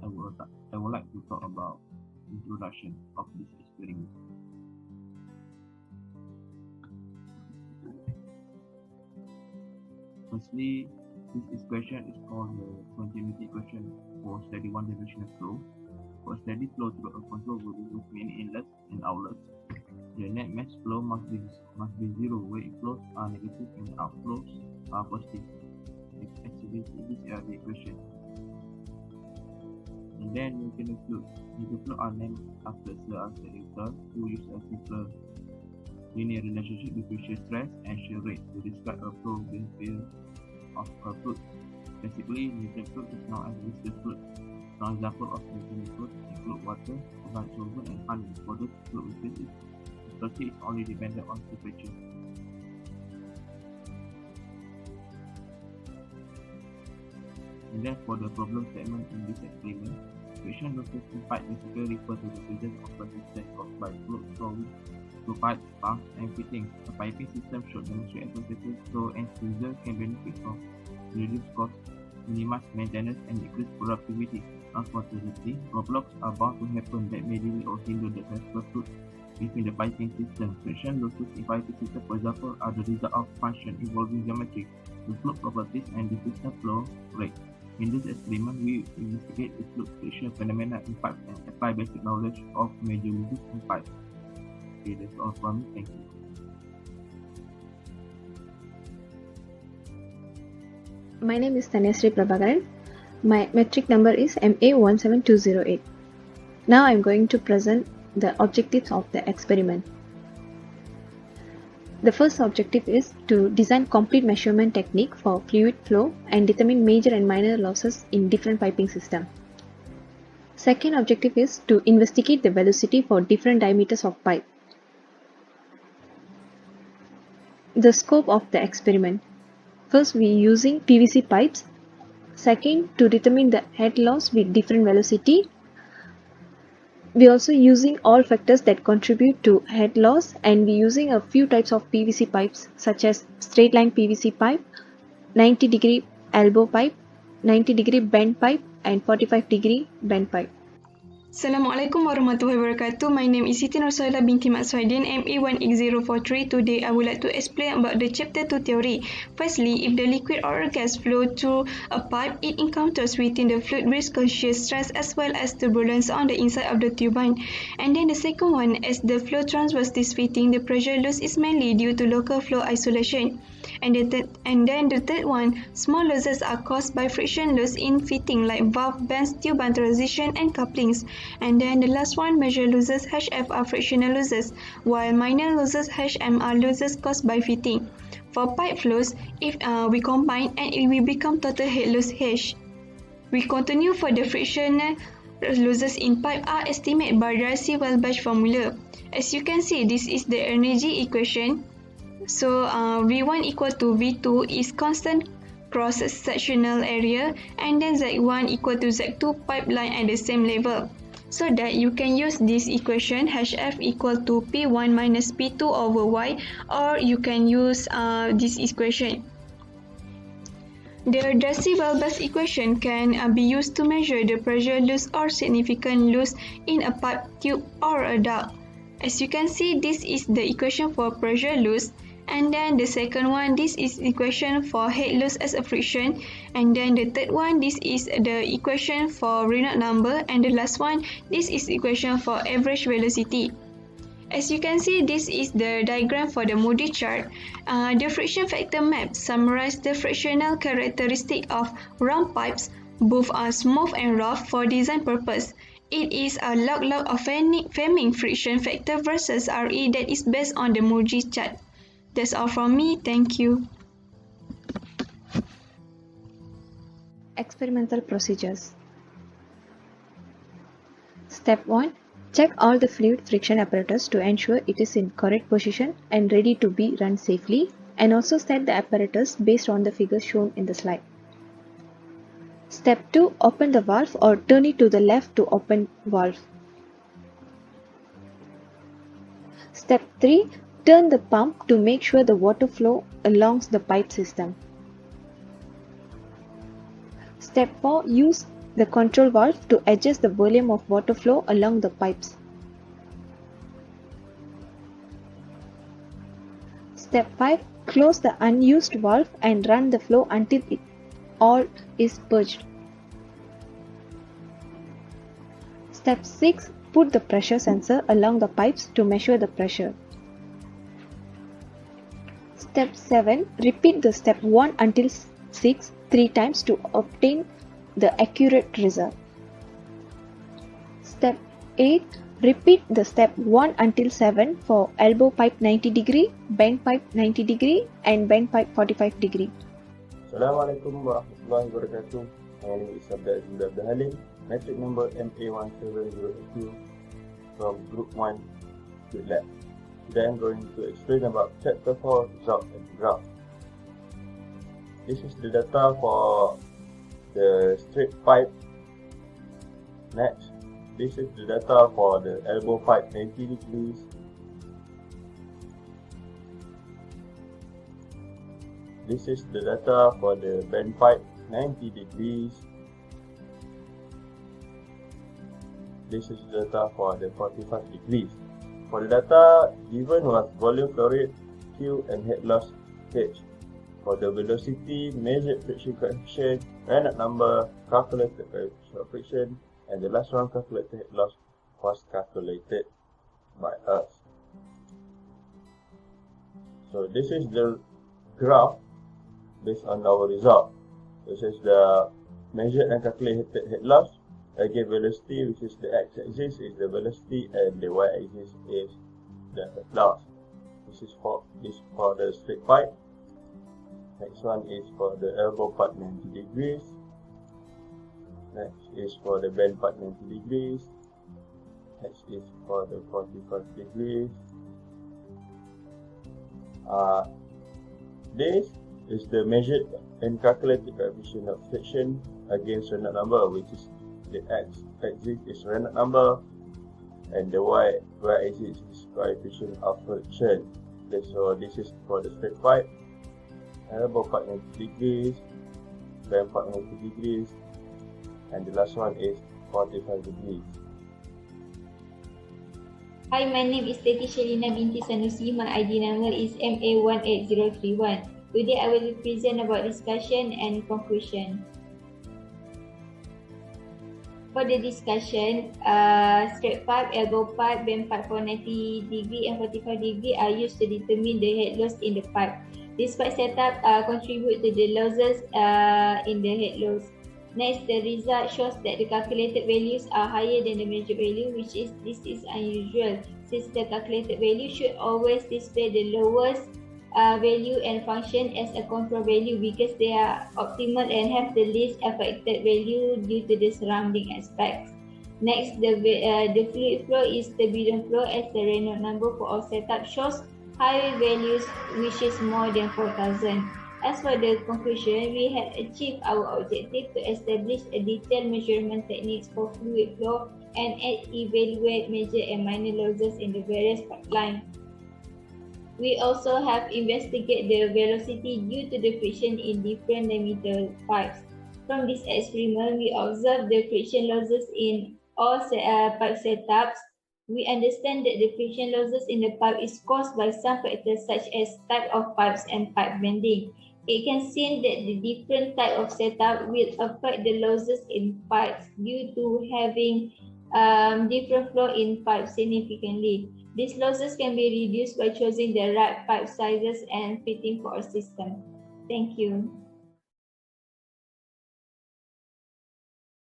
I would like to talk about introduction of this experiment. Firstly, this equation is called the continuity equation for steady one-dimensional flow. For a steady flow through a control volume with many inlets and outlets, the net mass flow must be zero, where inflows are negative and outflows are positive. Actually, these are the equation. And then Newton fluid. Newton fluid are named after Sir Isaac Newton, who used a simpler linear relationship between shear stress and shear rate to describe a flow behavior of a fluid. Basically, Newton fluid is known as viscous fluid. Some examples of Newton fluid include water, organic solvent, and honey. For those fluid with viscosity is only dependent on temperature. And then for the problem statement in this experiment, friction losses in pipe basically refer to the presence of resistance caused by fluid flowing through pipes, pumps, and fittings. A piping system should demonstrate advantages so end user can benefit from reduced costs, minimize maintenance, and increase productivity. Unfortunately, roadblocks are bound to happen that may delay or hinder the transfer fluid between the piping system. Friction losses in piping system, for example, are the result of function involving geometry, the fluid properties, and the system flow rate. In this experiment, we investigate the fluid friction phenomena in pipes and apply basic knowledge of major losses in pipes. Okay, that's all from me. Thank you. My name is Tanyasri Prabhakaran. My metric number is MA17208. Now I am going to present the objectives of the experiment. The first objective is to design complete measurement technique for fluid flow and determine major and minor losses in different piping system. Second objective is to investigate the velocity for different diameters of pipe. The scope of the experiment. First, we are using PVC pipes. Second, to determine the head loss with different velocity. We are also using all factors that contribute to head loss, and we are using a few types of PVC pipes such as straight line PVC pipe, 90-degree elbow pipe, 90-degree bend pipe, and 45-degree bend pipe. Assalamualaikum warahmatullahi wabarakatuh. My name is Siti Nursaila binti Mat Suhaidin, MA18043. Today, I would like to explain about the chapter 2 theory. Firstly, if the liquid or gas flow through a pipe, it encounters within the fluid viscous shear stress as well as turbulence on the inside of the turbine. And then the second one, as the flow transverse this fitting, the pressure loss is mainly due to local flow isolation. And then the third one, small losses are caused by friction loss in fitting like valve, bands, turbine transition, and couplings. And then the last one, major losses HF are frictional losses, while minor losses HM are losses caused by fitting. For pipe flows, if we combine and it will become total head loss H. We continue for the frictional losses in pipe are estimated by Darcy-Weisbach formula. As you can see, this is the energy equation. So V1 equal to V2 is constant cross-sectional area, and then Z1 equal to Z2 pipeline at the same level. So that you can use this equation HF equal to P1 minus P2 over Y, or you can use this equation. The Darcy-Weisbach equation can be used to measure the pressure loss or significant loss in a pipe, tube, or a duct. As you can see, this is the equation for pressure loss. And then the second one, this is equation for head loss as a friction. And then the third one, this is the equation for Reynolds number. And the last one, this is equation for average velocity. As you can see, this is the diagram for the Moody chart. The friction factor map summarizes the frictional characteristic of round pipes. Both are smooth and rough for design purpose. It is a log of Fleming friction factor versus RE that is based on the Moody chart. That's all from me. Thank you. Experimental procedures. Step 1. Check all the fluid friction apparatus to ensure it is in correct position and ready to be run safely, and also set the apparatus based on the figures shown in the slide. Step 2. Open the valve or turn it to the left to open valve. Step 3. Turn the pump to make sure the water flow along the pipe system. Step 4. Use the control valve to adjust the volume of water flow along the pipes. Step 5. Close the unused valve and run the flow until all is purged. Step 6. Put the pressure sensor along the pipes to measure the pressure. Step 7. Repeat the step 1 until 6 3 times to obtain the accurate result. Step 8. Repeat the step 1 until 7 for elbow pipe 90 degree, bend pipe 90 degree and bend pipe 45 degree. Assalamualaikum warahmatullahi wabarakatuh. My name is Abdul Aziz Abdul Halim, metric number MA17082 from Group 1 Good Lab. Today I'm going to explain about Chapter 4 Result and Graph. This is the data for the straight pipe. Next, this is the data for the elbow pipe 90 degrees. This is the data for the bend pipe 90 degrees. This is the data for the 45 degrees. For the data given was volume flow rate, Q and head loss H. For the velocity, measured friction coefficient, Reynolds number, calculated coefficient of friction, and the last one, calculated head loss, was calculated by us. So this is the graph based on our result. This is the measured and calculated head loss. Again, velocity, which is the x-axis, is the velocity, and the y-axis is the head loss. This is for the straight pipe. Next one is for the elbow pipe 90 degrees. Next is for the bend pipe 90 degrees. Next is for the 45 degrees. This is the measured and calculated coefficient of friction against Reynolds number, which is the x-axis is Reynolds number and the y-axis is coefficient of friction. Okay, so this is for the straight pipe, elbow pipe 90 degrees, bend pipe 90 degrees, and the last one is 45 degrees. Hi, my name is Teti Shelina binti Sanusi. My ID number is MA18031. Today I will present about discussion and conclusion. For the discussion, straight pipe, elbow pipe, bend pipe for 90 degree and 45 degree are used to determine the head loss in the pipe. This pipe setup contribute to the losses in the head loss. Next, the result shows that the calculated values are higher than the measured value, this is unusual, since the calculated value should always display the lowest value and function as a control value because they are optimal and have the least affected value due to the surrounding aspects. Next, the fluid flow is turbulent flow, as the Reynolds number for all setup shows high values, which is more than 4,000. As for the conclusion, we had achieved our objective to establish a detailed measurement techniques for fluid flow and evaluate major and minor losses in the various pipelines. We also have investigated the velocity due to the friction in different diameter pipes. From this experiment, we observed the friction losses in all pipe setups. We understand that the friction losses in the pipe is caused by some factors such as type of pipes and pipe bending. It can seem that the different type of setup will affect the losses in pipes due to having different flow in pipes significantly. These losses can be reduced by choosing the right pipe sizes and fitting for a system. Thank you.